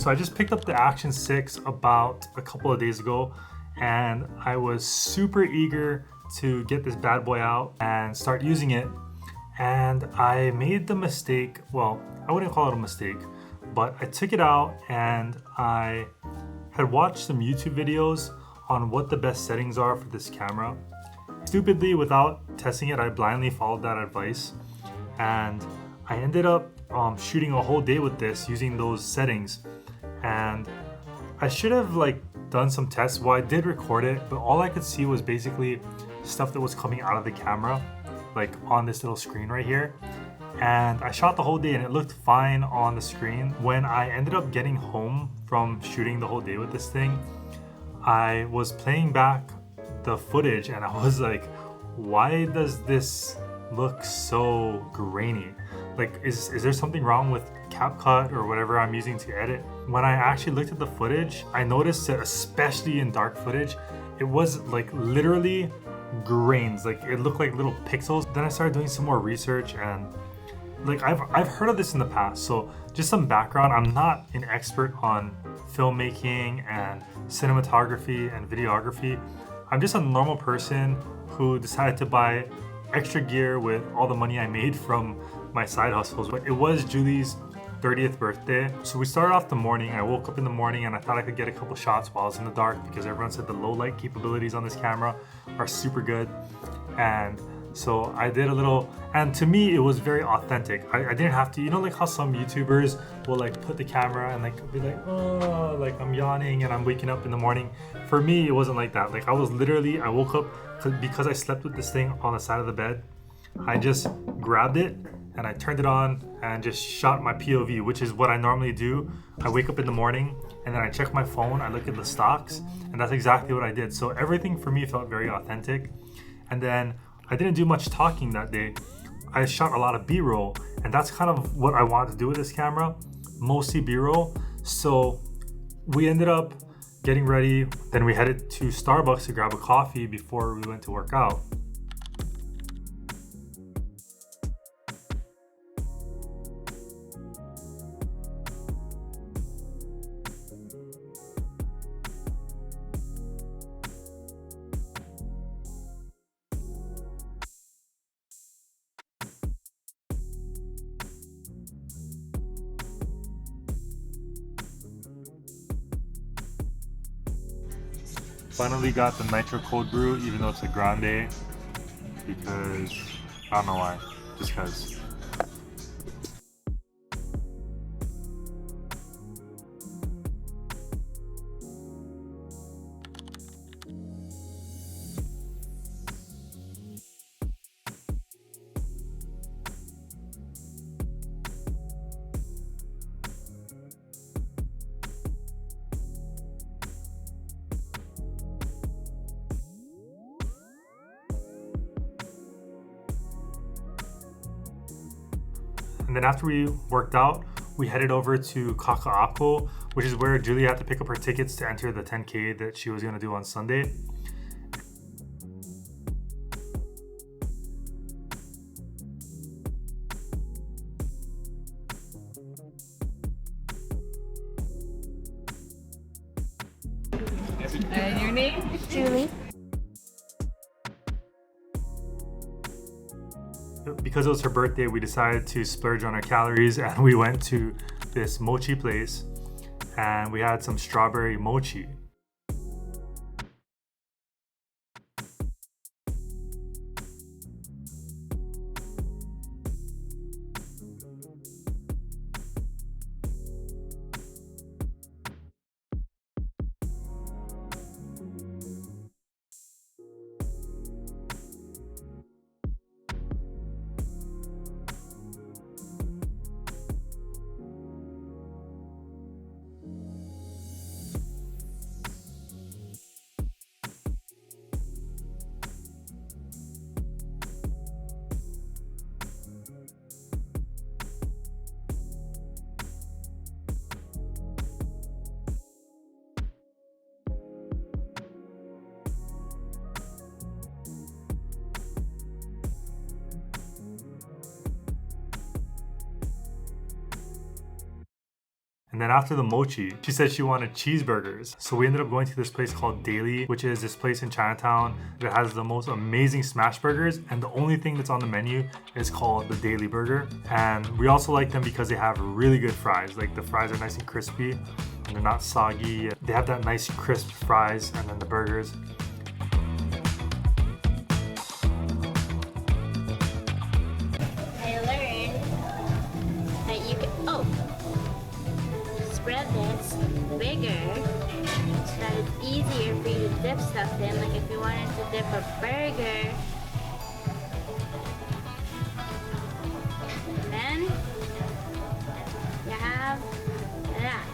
So I just picked up the Action 6 about a couple of days ago, and I was super eager to get this bad boy out and start using it. And I made the mistake, well, I wouldn't call it a mistake, but I took it out and I had watched some YouTube videos on what the best settings are for this camera. Stupidly, without testing it, I blindly followed that advice, and I ended up shooting a whole day with this using those settings. And I should have done some tests. Well, I did record it, but all I could see was basically stuff that was coming out of the camera, like on this little screen right here. And I shot the whole day and it looked fine on the screen. When I ended up getting home from shooting the whole day with this thing, I was playing back the footage and I was like, why does this look so grainy? Like, is there something wrong with CapCut or whatever I'm using to edit? When I actually looked at the footage, I noticed that especially in dark footage, it was like literally grains. Like, it looked like little pixels. Then I started doing some more research, and like I've heard of this in the past. So just some background, I'm not an expert on filmmaking and cinematography and videography. I'm just a normal person who decided to buy extra gear with all the money I made from my side hustles. But it was Julie's 30th birthday, so we started off the morning. I woke up in the morning and I thought I could get a couple shots while I was in the dark, because everyone said the low light capabilities on this camera are super good. And so I did a little, and to me it was very authentic. I didn't have to, like how some YouTubers will put the camera and be like, oh, I'm yawning and I'm waking up in the morning. For me, it wasn't like that. I was literally, I woke up because I slept with this thing on the side of the bed. I just grabbed it and I turned it on and just shot my POV, which is what I normally do. I wake up in the morning and then I check my phone, I look at the stocks, and that's exactly what I did. So everything for me felt very authentic. And then I didn't do much talking that day. I shot a lot of B-roll, and that's kind of what I wanted to do with this camera, mostly B-roll. So we ended up getting ready, then we headed to Starbucks to grab a coffee before we went to work out. Finally got the nitro cold brew, even though it's a grande, because I don't know why, just because. And then after we worked out, we headed over to Kaka'ako, which is where Julie had to pick up her tickets to enter the 10K that she was going to do on Sunday. And your name? Julie. Because it was her birthday, we decided to splurge on our calories, and we went to this mochi place and we had some strawberry mochi. And then after the mochi, she said she wanted cheeseburgers. So we ended up going to this place called Daily, which is this place in Chinatown that has the most amazing smash burgers. And the only thing that's on the menu is called the Daily Burger. And we also like them because they have really good fries. Like the fries are nice and crispy and they're not soggy. They have that nice crisp fries, and then the burgers. Spread this bigger so that it's easier for you to dip stuff in. Like if you wanted to dip a burger, and then you have that.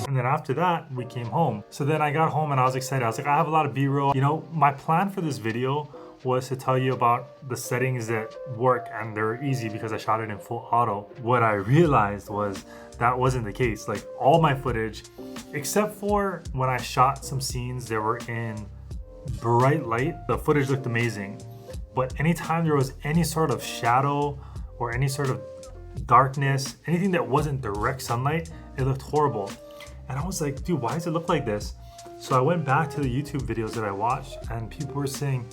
And then after that, we came home. So then I got home and I was excited. I was like, I have a lot of B-roll. You know, my plan for this video was to tell you about the settings that work, and they're easy because I shot it in full auto. What I realized was that wasn't the case. Like all my footage, except for when I shot some scenes that were in bright light, the footage looked amazing. But anytime there was any sort of shadow or any sort of darkness, anything that wasn't direct sunlight, it looked horrible. And I was like, dude, why does it look like this? So I went back to the YouTube videos that I watched, and people were saying,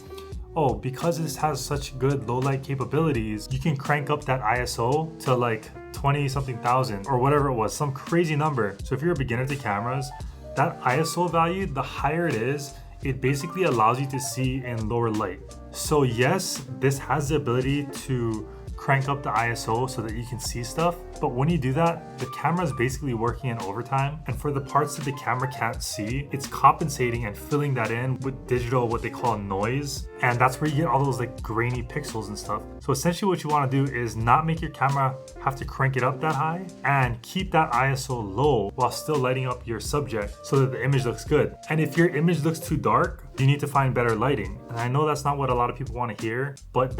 oh, because this has such good low light capabilities, you can crank up that ISO to like 20 something thousand or whatever it was, some crazy number. So if you're a beginner to cameras, that ISO value, the higher it is, it basically allows you to see in lower light. So yes, this has the ability to crank up the ISO so that you can see stuff. But when you do that, the camera is basically working in overtime. And for the parts that the camera can't see, it's compensating and filling that in with digital, what they call noise. And that's where you get all those like grainy pixels and stuff. So essentially what you want to do is not make your camera have to crank it up that high and keep that ISO low while still lighting up your subject so that the image looks good. And if your image looks too dark, you need to find better lighting. And I know that's not what a lot of people want to hear, but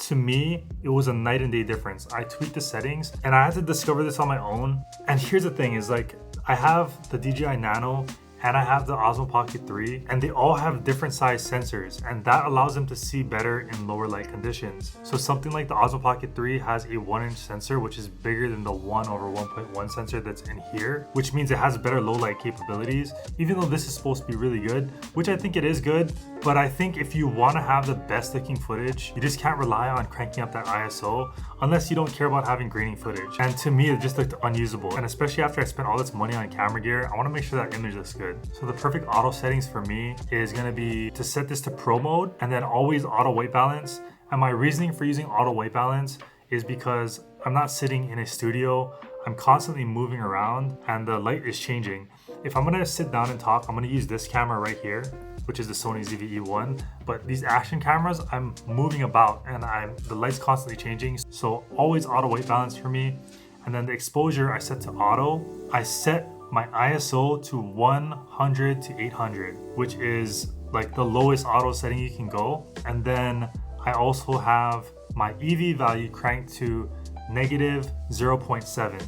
to me, it was a night and day difference. I tweaked the settings and I had to discover this on my own. And here's the thing is like, I have the DJI Nano and I have the Osmo Pocket 3, and they all have different size sensors, and that allows them to see better in lower light conditions. So something like the Osmo Pocket 3 has a 1-inch sensor, which is bigger than the 1/1.1 sensor that's in here, which means it has better low light capabilities, even though this is supposed to be really good, which I think it is good. But I think if you want to have the best looking footage, you just can't rely on cranking up that ISO unless you don't care about having graining footage. And to me, it just looked unusable. And especially after I spent all this money on camera gear, I want to make sure that image looks good. So the perfect auto settings for me is going to be to set this to pro mode and then always auto white balance. And my reasoning for using auto white balance is because I'm not sitting in a studio. I'm constantly moving around and the light is changing. If I'm going to sit down and talk, I'm going to use this camera right here, which is the SONY ZV-E1. But these action cameras, I'm moving about and the light's constantly changing. So always auto white balance for me. And then the exposure I set to auto. I set my ISO to 100 to 800, which is like the lowest auto setting you can go. And then I also have my EV value cranked to -0.7.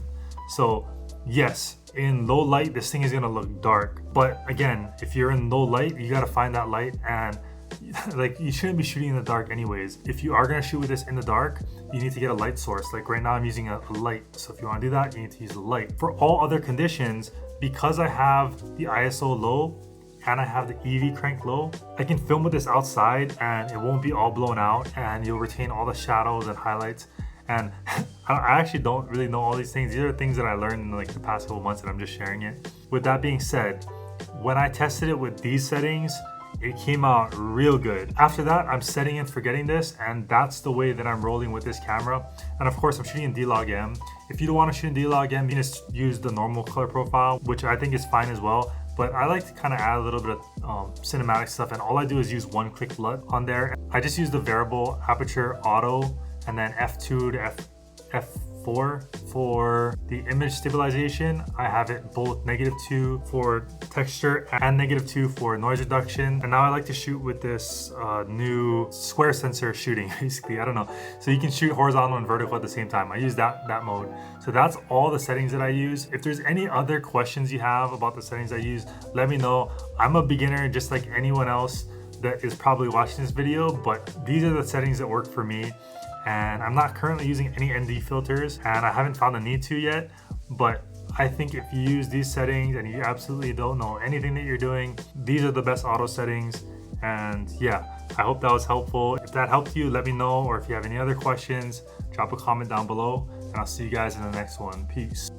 So yes, in low light, this thing is gonna look dark. But again, if you're in low light, you gotta find that light, and like you shouldn't be shooting in the dark anyways. If you are gonna shoot with this in the dark, you need to get a light source. Like right now I'm using a light. So if you wanna do that, you need to use a light. For all other conditions, because I have the ISO low and I have the EV crank low, I can film with this outside and it won't be all blown out, and you'll retain all the shadows and highlights. And I actually don't really know all these things. These are things that I learned in like the past couple months and I'm just sharing it. With that being said, when I tested it with these settings, it came out real good. After that, I'm setting and forgetting this, and that's the way that I'm rolling with this camera. And of course, I'm shooting in D-Log-M. If you don't want to shoot in D-Log-M, you can just use the normal color profile, which I think is fine as well. But I like to kind of add a little bit of cinematic stuff, and all I do is use one quick LUT on there. I just use the variable aperture auto, and then f2 to -4. For the image stabilization, I have it both -2 for texture and -2 for noise reduction. And now I like to shoot with this new square sensor shooting, basically. I don't know. So you can shoot horizontal and vertical at the same time. I use that mode. So that's all the settings that I use. If there's any other questions you have about the settings I use, let me know. I'm a beginner just like anyone else that is probably watching this video, but these are the settings that work for me. And I'm not currently using any ND filters, and I haven't found the need to yet, but I think if you use these settings and you absolutely don't know anything that you're doing, these are the best auto settings. And yeah, I hope that was helpful. If that helped you, let me know, or if you have any other questions, drop a comment down below, and I'll see you guys in the next one. Peace.